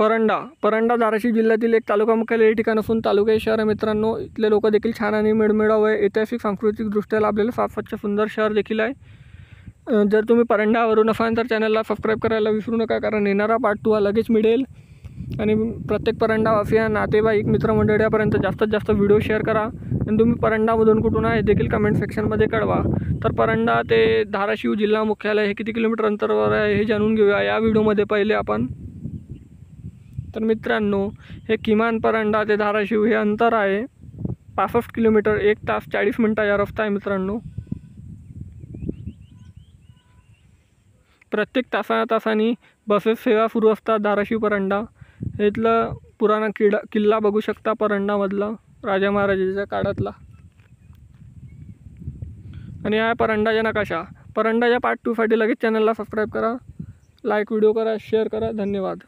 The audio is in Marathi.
परंडा धाराशिव जिल्ह्यातील एक तालुका मुख्यालय हे ठिकाण असून तालुका शहर आहे मित्रांनो. इथले लोक देखील छान आणि मिळमिळावू आहे. ऐतिहासिक सांस्कृतिकदृष्ट्या लाभलेलं साफ स्वच्छ सुंदर शहर देखील आहे. जर तुम्ही परंडावरून असाल तर चॅनलला सबस्क्राईब करायला विसरू नका, कारण येणारा पार्ट 2 लगेच मिळेल. आणि प्रत्येक परंडावासिया नातेवाईक मित्रमंडळापर्यंत जास्तीत जास्त व्हिडिओ शेअर करा. आणि तुम्ही परंडामधून कुठून आहे देखील कमेंट सेक्शनमध्ये कळवा. तर परंडा ते धाराशिव जिल्हा मुख्यालय हे किती किलोमीटर अंतरावर आहे हे जाणून घेऊया या व्हिडिओमध्ये पहिले आपण. तर मित्रांनो, हे किमान परंडा ते धाराशिव हे अंतर आहे 65 किलोमीटर. 1 तास 40 मिनिटाचा रस्ता आहे मित्रांनो. प्रत्येक तासानी बसेस सेवा सुरू असतात. धाराशिव परंडा इथलं पुराणा किल्ला बघू शकता परंडामधला, राजा महाराजाच्या काळातला. आणि हा परंडाचा नकाशा. परंडाच्या पार्ट 2 साठी लगेच चॅनलला सबस्क्राईब करा, लाईक व्हिडिओ करा, शेअर करा. धन्यवाद.